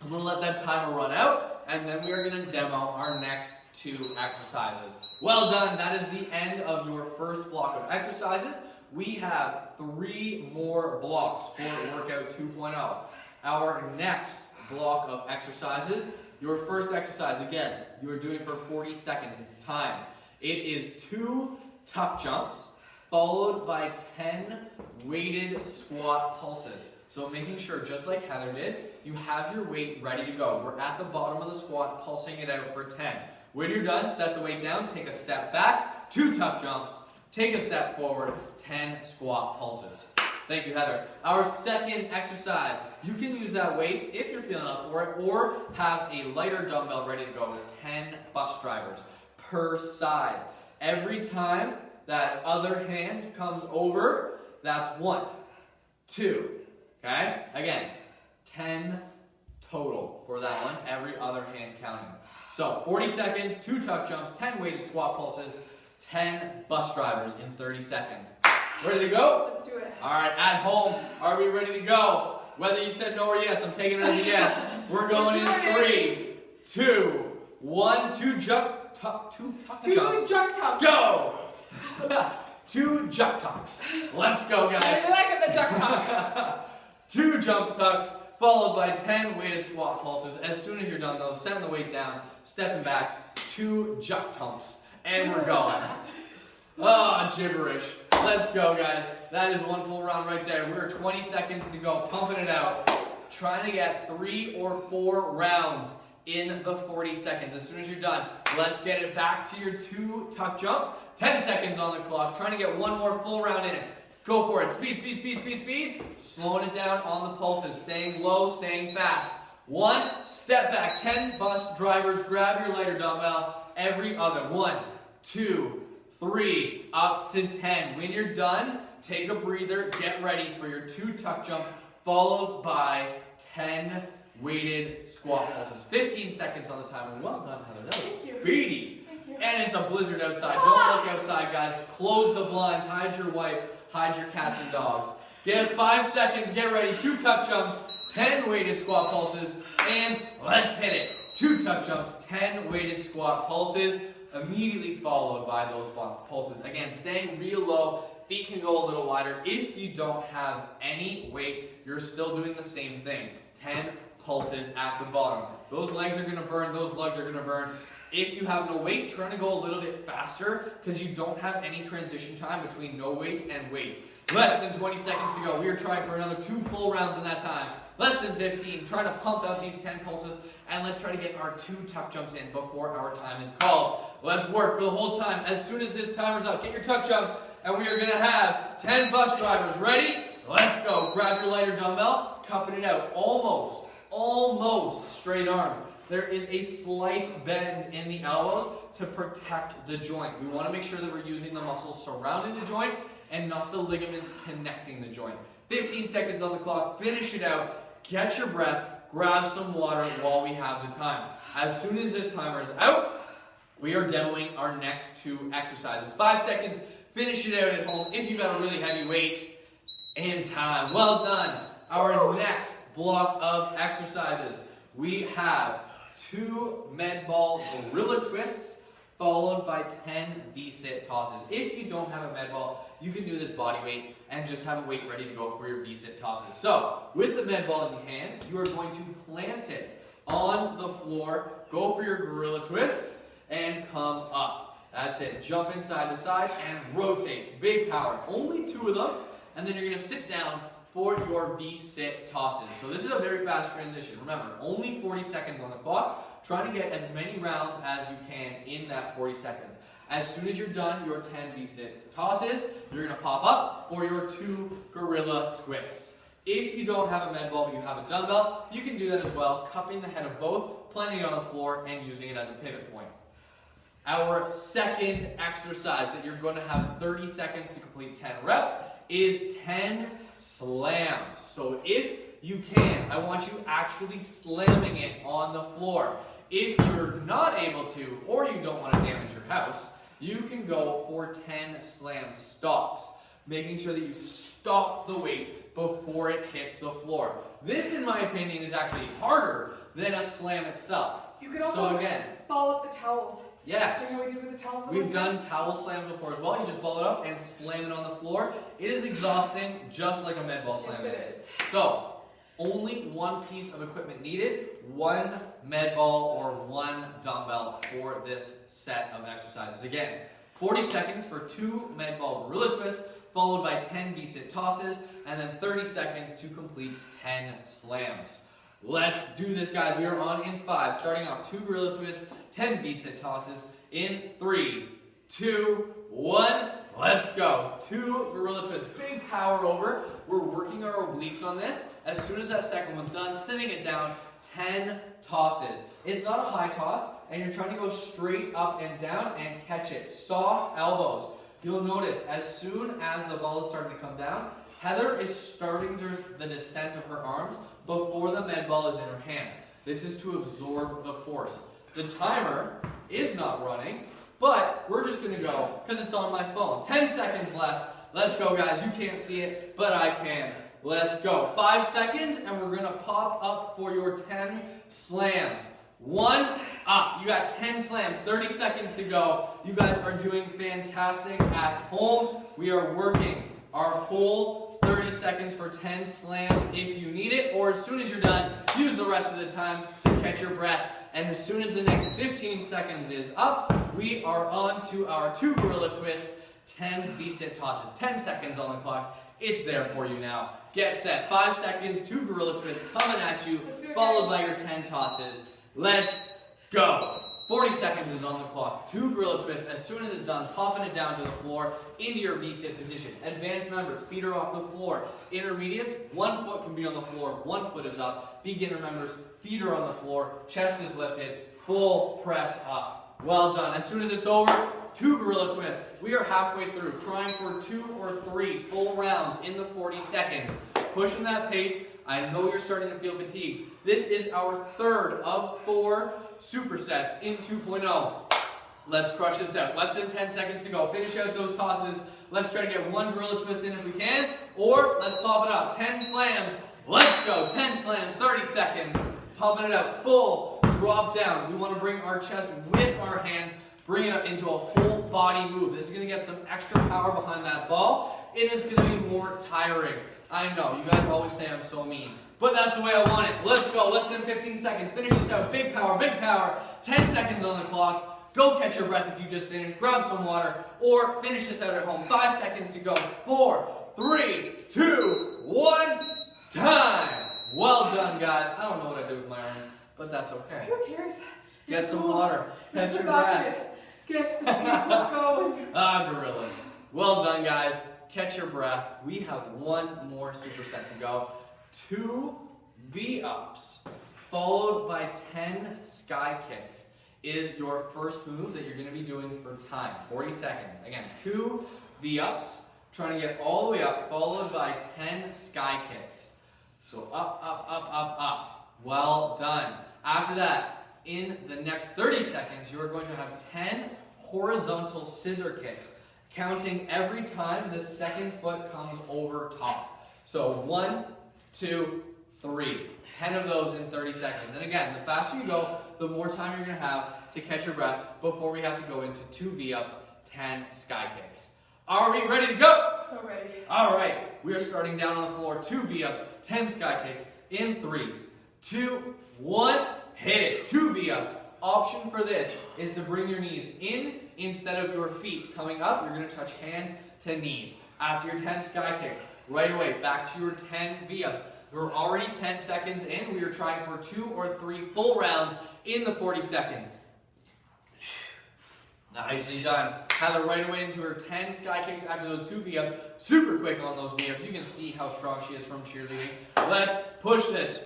I'm going to let that timer run out, and then we are going to demo our next 2 exercises. Well done. That is the end of your first block of exercises. We have 3 more blocks for Workout 2.0. Our next block of exercises, your first exercise, again, you are doing for 40 seconds. It's time. It is 2 tuck jumps followed by 10 weighted squat pulses. So making sure, just like Heather did, you have your weight ready to go. We're at the bottom of the squat, pulsing it out for 10. When you're done, set the weight down, take a step back, 2 tuck jumps, take a step forward, 10 squat pulses. Thank you, Heather. Our second exercise, you can use that weight if you're feeling up for it, or have a lighter dumbbell ready to go, 10 bus drivers per side. Every time that other hand comes over, that's 1, 2, okay? Again, 10 total for that one, every other hand counting. So 40 seconds, 2 tuck jumps, 10 weighted squat pulses, 10 bus drivers in 30 seconds. Ready to go? Let's do it. All right, at home, are we ready to go? Whether you said no or yes, I'm taking it as a yes. We're going in 3, 2, 1, 2 tuck jumps. Go! 2 juck tucks. Let's go, guys. I like the juck tuck. 2 jump tucks, followed by 10 weighted squat pulses. As soon as you're done, though, setting the weight down, stepping back, 2 juck tumps, and we're going. Oh, gibberish. Let's go, guys. That is 1 full round right there. We're 20 seconds to go, pumping it out. Trying to get 3 or 4 rounds in the 40 seconds. As soon as you're done, let's get it back to your 2 tuck jumps. 10 seconds on the clock. Trying to get 1 more full round in it. Go for it. Speed, speed, speed, speed, speed. Slowing it down on the pulses. Staying low, staying fast. 1, step back. 10 bus drivers. Grab your lighter dumbbell. Every other. 1, 2, 3, up to 10. When you're done, take a breather. Get ready for your 2 tuck jumps, followed by 10 weighted squat pulses. 15 seconds on the timer. Well done, Heather. That was speedy. and it's a blizzard outside. Don't look outside, guys. Close the blinds, hide your wife, hide your cats and dogs. Get 5 seconds, get ready. 2 tuck jumps, 10 weighted squat pulses, and let's hit it. 2 tuck jumps, 10 weighted squat pulses, immediately followed by those pulses. Again, staying real low, feet can go a little wider. If you don't have any weight, you're still doing the same thing. 10 pulses at the bottom. Those legs are gonna burn, those legs are gonna burn. If you have no weight, try to go a little bit faster because you don't have any transition time between no weight and weight. Less than 20 seconds to go. We are trying for another 2 full rounds in that time. Less than 15. Try to pump out these 10 pulses, and let's try to get our 2 tuck jumps in before our time is called. Let's work for the whole time. As soon as this timer's up, get your tuck jumps, and we are going to have 10 bus drivers. Ready? Let's go. Grab your lighter dumbbell, cupping it out. Almost straight arms. There is a slight bend in the elbows to protect the joint. We want to make sure that we're using the muscles surrounding the joint and not the ligaments connecting the joint. 15 seconds on the clock. Finish it out. Catch your breath. Grab some water while we have the time. As soon as this timer is out, we are demoing our next 2 exercises. 5 seconds. Finish it out at home if you've got a really heavy weight. And time. Well done. Our next block of exercises. We have 2 med ball gorilla twists followed by 10 V-sit tosses. If you don't have a med ball, you can do this body weight and just have a weight ready to go for your V-sit tosses. So, with the med ball in your hand, you are going to plant it on the floor, go for your gorilla twist, and come up. That's it. Jump in side to side and rotate. Big power. Only 2 of them, and then you're going to sit down for your V-sit tosses. So this is a very fast transition. Remember, only 40 seconds on the clock. Try to get as many rounds as you can in that 40 seconds. As soon as you're done your 10 V-sit tosses, you're going to pop up for your 2 gorilla twists. If you don't have a med ball but you have a dumbbell, you can do that as well, cupping the head of both, planting it on the floor, and using it as a pivot point. Our second exercise that you're going to have 30 seconds to complete 10 reps is 10 slams. So if you can, I want you actually slamming it on the floor. If you're not able to, or you don't want to damage your house, you can go for 10 slam stops, making sure that you stop the weight before it hits the floor. This, in my opinion, is actually harder than a slam itself. You can also again, ball up the towels. Yes. You know what we did with the towels? We've done towel slams before as well. You just ball it up and slam it on the floor. It is exhausting, just like a med ball slam Yes, it is. So, only 1 piece of equipment needed, 1 med ball or 1 dumbbell for this set of exercises. Again, 40 seconds for 2 med ball gorilla twists, followed by 10 V-sit tosses, and then 30 seconds to complete 10 slams. Let's do this, guys. We are on in 5. Starting off 2 gorilla twists, 10 V-sit tosses in 3, 2, 1. Let's go. 2 gorilla twists. Big power over. We're working our obliques on this. As soon as that second one's done, sitting it down, 10 tosses. It's not a high toss, and you're trying to go straight up and down and catch it. Soft elbows. You'll notice as soon as the ball is starting to come down, Heather is starting the descent of her arms before the med ball is in her hands. This is to absorb the force. The timer is not running, but we're just going to go because it's on my phone. 10 seconds left. Let's go, guys. You can't see it, but I can. Let's go. 5 seconds, and we're going to pop up for your 10 slams. 1 up. You got 10 slams. 30 seconds to go. You guys are doing fantastic at home. We are working our whole 30 seconds for 10 slams if you need it, or as soon as you're done, use the rest of the time to catch your breath. And as soon as the next 15 seconds is up, we are on to our 2 gorilla twists, 10 V-sit tosses. 10 seconds on the clock. It's there for you now. Get set. 5 seconds, 2 gorilla twists coming at you, followed by your 10 tosses. Let's go. 40 seconds is on the clock. 2 gorilla twists. As soon as it's done, popping it down to the floor into your V-sit position. Advanced members, feet are off the floor. Intermediates, 1 foot can be on the floor, 1 foot is up. Beginner members, feet are on the floor, chest is lifted, full press up. Well done. As soon as it's over, 2 gorilla twists. We are halfway through, trying for 2 or 3 full rounds in the 40 seconds. Pushing that pace. I know you're starting to feel fatigued. This is our 3rd of 4 supersets in 2.0. Let's crush this out. Less than 10 seconds to go. Finish out those tosses. Let's try to get one gorilla twist in if we can. Or let's pop it up. 10 slams. Let's go. 10 slams, 30 seconds. Pumping it up. Full drop down. We want to bring our chest with our hands. Bring it up into a whole body move. This is going to get some extra power behind that ball. And it's going to be more tiring. I know. You guys always say I'm so mean. But that's the way I want it. Let's go. Less than 15 seconds. Finish this out. Big power, big power. 10 seconds on the clock. Go catch your breath if you just finished. Grab some water or finish this out at home. 5 seconds to go. 4, 3, 2, 1, time. Well done, guys. I don't know what I did with my arms, but that's okay. Who cares? Get It's some cool. water. Catch your breath. Gets the people going. Gorillas. Well done, guys. Catch your breath. We have one more superset to go. 2 V-ups, followed by 10 sky kicks, is your first move that you're going to be doing for time. 40 seconds. Again, 2 V-ups, trying to get all the way up, followed by 10 sky kicks. So up, up, up, up, up. Well done. After that, in the next 30 seconds, you are going to have 10 horizontal scissor kicks, counting every time the second foot comes over top. So 1, 2, 3. 10 of those in 30 seconds. And again, the faster you go, the more time you're going to have to catch your breath before we have to go into 2 V-ups, 10 sky kicks. Are we ready to go? So ready. All right, we are starting down on the floor. 2 V-ups, 10 sky kicks in 3, 2, 1, hit it. 2 V-ups. Option for this is to bring your knees in instead of your feet coming up. You're going to touch hand to knees. After your 10 sky kicks, right away, back to your 10 V-ups. We're already 10 seconds in. We are trying for 2 or 3 full rounds in the 40 seconds. Nicely done. Heather right away into her 10 sky kicks after those 2 V-ups. Super quick on those V-ups. You can see how strong she is from cheerleading. Let's push this.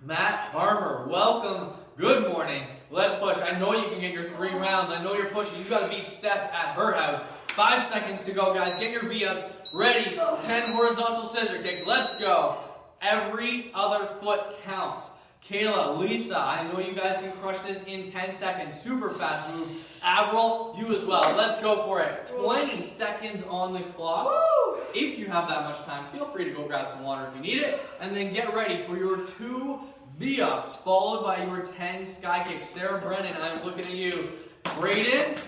Matt Farmer, welcome. Good morning. Let's push. I know you can get your 3 rounds. I know you're pushing. You got to beat Steph at her house. 5 seconds to go, guys. Get your V-ups ready. 10 horizontal scissor kicks. Let's go. Every other foot counts. Kayla, Lisa, I know you guys can crush this in 10 seconds. Super fast move. Avril, you as well. Let's go for it. 20 seconds on the clock. Woo! If you have that much time, feel free to go grab some water if you need it. And then get ready for your 2 V-ups, followed by your 10 sky kicks. Sarah Brennan, I'm looking at you. Brayden,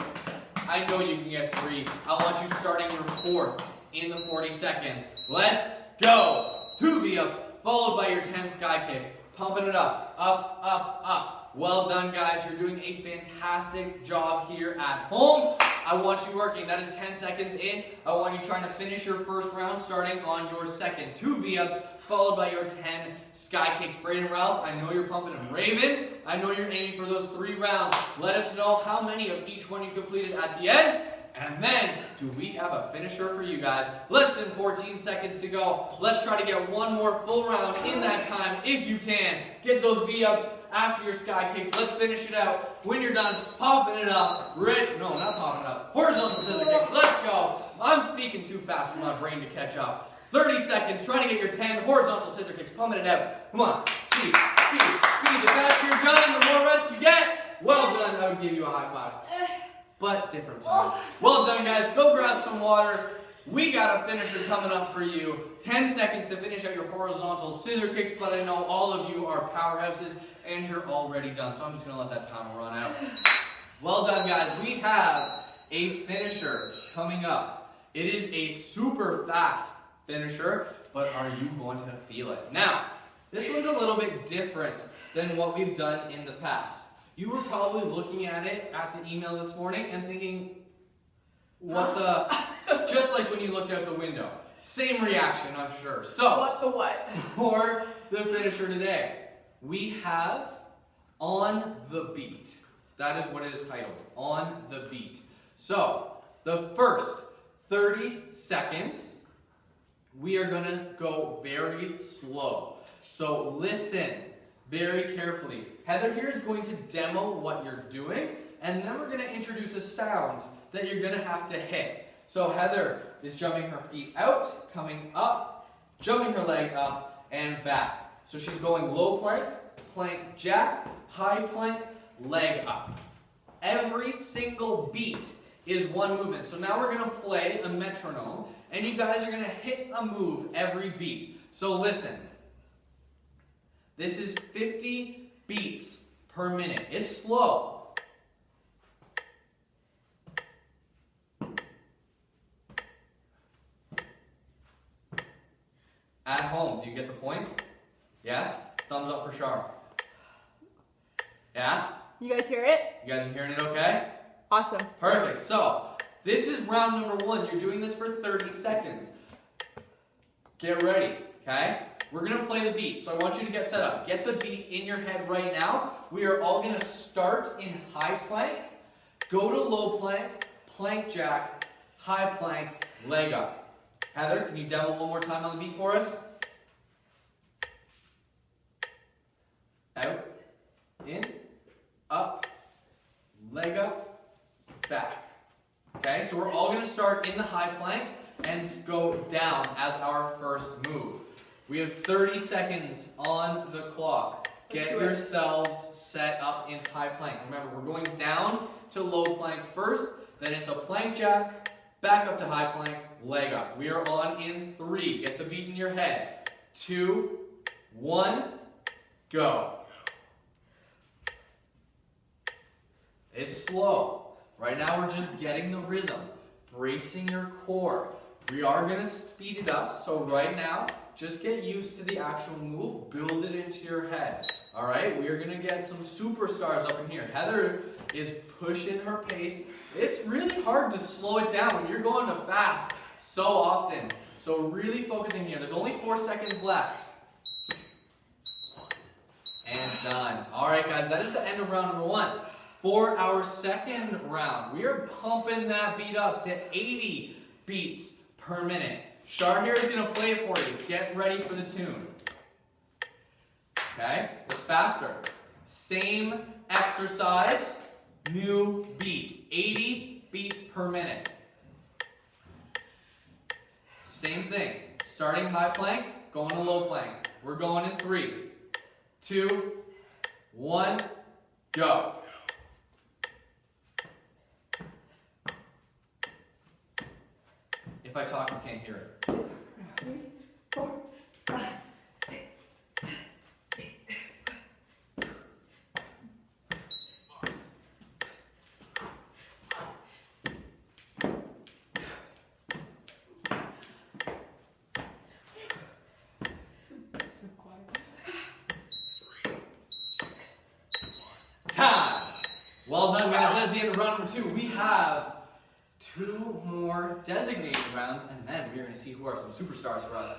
I know you can get 3. I want you starting your 4th in the 40 seconds. Let's go. 2 V-ups, followed by your 10 sky kicks. Pumping it up, up, up, up. Well done, guys. You're doing a fantastic job here at home. I want you working. That is 10 seconds in. I want you trying to finish your first round starting on your second. 2 V-ups, followed by your 10 sky kicks. Brayden, Ralph, I know you're pumping them. Raven, I know you're aiming for those 3 rounds. Let us know how many of each one you completed at the end. And then, do we have a finisher for you guys? Less than 14 seconds to go. Let's try to get one more full round in that time if you can. Get those V-ups after your sky kicks. Let's finish it out. When you're done, popping it up. No, not popping it up. Horizontal scissor kicks. Let's go. I'm speaking too fast for my brain to catch up. 30 seconds, trying to get your 10 horizontal scissor kicks. Pumping it out. Come on. Speed, speed, speed. The faster you're done, the more rest you get. Well done. I would give you a high five. But different times. Well done, guys. Go grab some water. We got a finisher coming up for you. 10 seconds to finish out your horizontal scissor kicks, but I know all of you are powerhouses and you're already done, so I'm just going to let that timer run out. Well done, guys. We have a finisher coming up. It is a super fast finisher, but are you going to feel it? Now, this one's a little bit different than what we've done in the past. You were probably looking at it at the email this morning and thinking, what the, just like when you looked out the window. Same reaction, I'm sure. So, What the what? for the finisher today, we have On the Beat. That is what it is titled, On the Beat. So, the first 30 seconds, we are going to go very slow. So, listen very carefully. Heather here is going to demo what you're doing, and then we're going to introduce a sound that you're going to have to hit. So Heather is jumping her feet out, coming up, jumping her legs up, and back. So she's going low plank, plank jack, high plank, leg up. Every single beat is one movement. So now we're going to play a metronome, and you guys are going to hit a move every beat. So listen. This is 50 beats per minute. It's slow. At home, do you get the point? Yes? Thumbs up for Sharp. Yeah? You guys hear it? You guys are hearing it okay? Awesome. Perfect. So, this is round number 1. You're doing this for 30 seconds. Get ready, okay? We're going to play the beat, so I want you to get set up. Get the beat in your head right now. We are all going to start in high plank, go to low plank, plank jack, high plank, leg up. Heather, can you demo one more time on the beat for us? Out, in, up, leg up, back. Okay, so we're all going to start in the high plank and go down as our first move. We have 30 seconds on the clock. Get yourselves set up in high plank. Remember, we're going down to low plank first, then it's a plank jack, back up to high plank, leg up. We are on in 3. Get the beat in your head. 2, 1, go. It's slow. Right now we're just getting the rhythm, bracing your core. We are going to speed it up, so right now, just get used to the actual move, build it into your head. Alright, we are going to get some superstars up in here. Heather is pushing her pace. It's really hard to slow it down when you're going to fast so often. So really focusing here. There's only 4 seconds left. And done. Alright guys, that is the end of round number 1. For our second round, we are pumping that beat up to 80 beats per minute. Shar here is going to play it for you. Get ready for the tune. Okay? It's faster. Same exercise, new beat. 80 beats per minute. Same thing. Starting high plank, going to low plank. We're going in 3, 2, 1, go. If I talk, you can't hear it. 3, 4, 5, 6, 7, 8. Time! Well done, guys. That is the end of round number 2. We have 2 more designated rounds, and then we're going to see who are some superstars for us.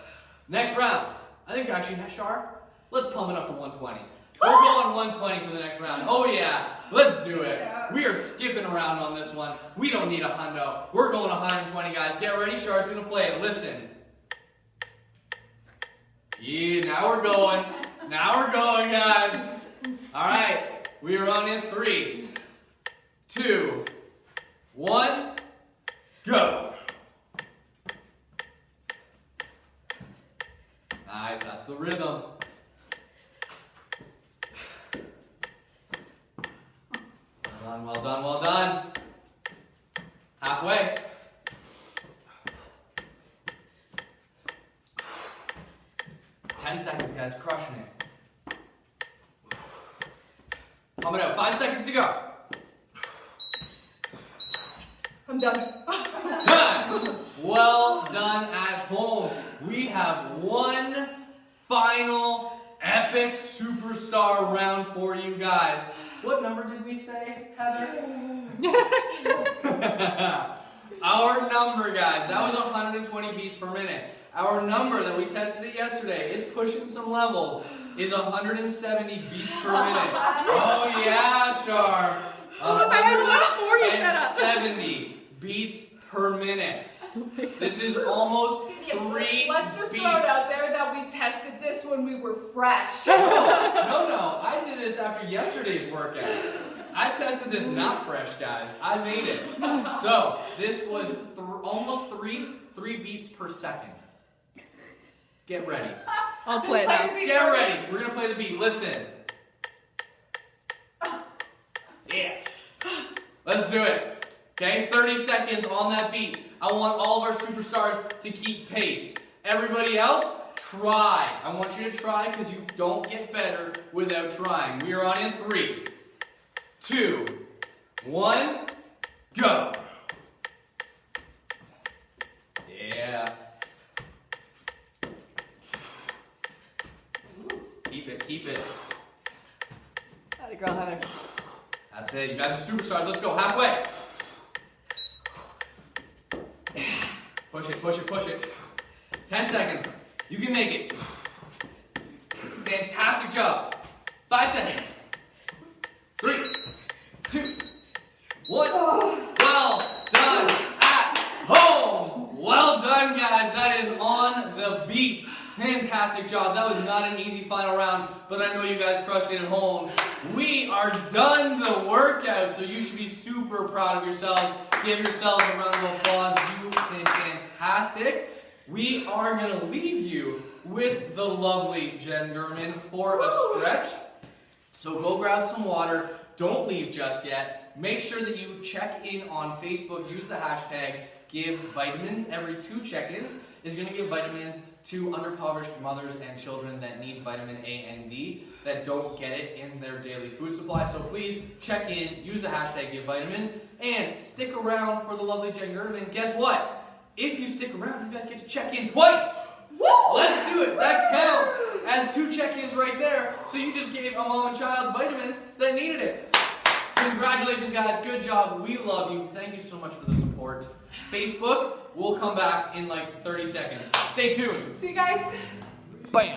Next round, I think actually, Shar, let's pump it up to 120. We're going 120 for the next round. Oh yeah, let's do it. We are skipping around on this one. We don't need a hundo. We're going 120, guys. Get ready, Shar's going to play it. Listen. Yeah, now we're going. Now we're going, guys. All right, we are on in 3, 2, 1. Go! Nice, that's the rhythm. Well done, well done, well done. Halfway. Ten seconds, guys, crushing it. Pump it out, 5 seconds to go. I'm done. Done. Well done at home. We have one final epic superstar round for you guys. What number did we say, Heather? Our number, guys, that was 120 beats per minute. Our number that we tested it yesterday, it's pushing some levels, is 170 beats per minute. Oh yeah, Shar. I had 140 set up. 170 beats per minute. This is almost 3 Let's just beats. throw it out there that we tested this when we were fresh. No, I did this after yesterday's workout. I tested this not fresh, guys. I made it. So, this was almost three beats per second. Get ready. I'll play it play now. the beat Get first. ready. We're going to play the beat. Listen. Yeah. Let's do it. Okay, 30 seconds on that beat. I want all of our superstars to keep pace. Everybody else, try. I want you to try because you don't get better without trying. We are on in 3, 2, 1, go. Yeah. Keep it, keep it. Atta girl, Heather. That's it. You guys are superstars. Let's go. Halfway. Push it, push it, push it. 10 seconds. You can make it. Fantastic job. 5 seconds. 3, 2, 1. Well done at home. Well done, guys. That is on the beat. Fantastic job. That was not an easy final round, but I know you guys crushed it at home. We are done the workout, so you should be super proud of yourselves. Give yourselves a round of applause. You did fantastic. We are going to leave you with the lovely Jen German for a stretch. So go grab some water. Don't leave just yet. Make sure that you check in on Facebook. Use the hashtag #GiveVitamins. Every 2 check-ins is going to give vitamins to underprivileged mothers and children that need vitamin A and D that don't get it in their daily food supply. So please check in, use the hashtag #GiveVitamins, and stick around for the lovely Jen German. Guess what? If you stick around, you guys get to check in twice. Woo! Let's do it. That counts as 2 check-ins right there. So you just gave a mom and child vitamins that needed it. Congratulations, guys. Good job. We love you. Thank you so much for the support. Facebook, we'll come back in like 30 seconds. Stay tuned. See you guys.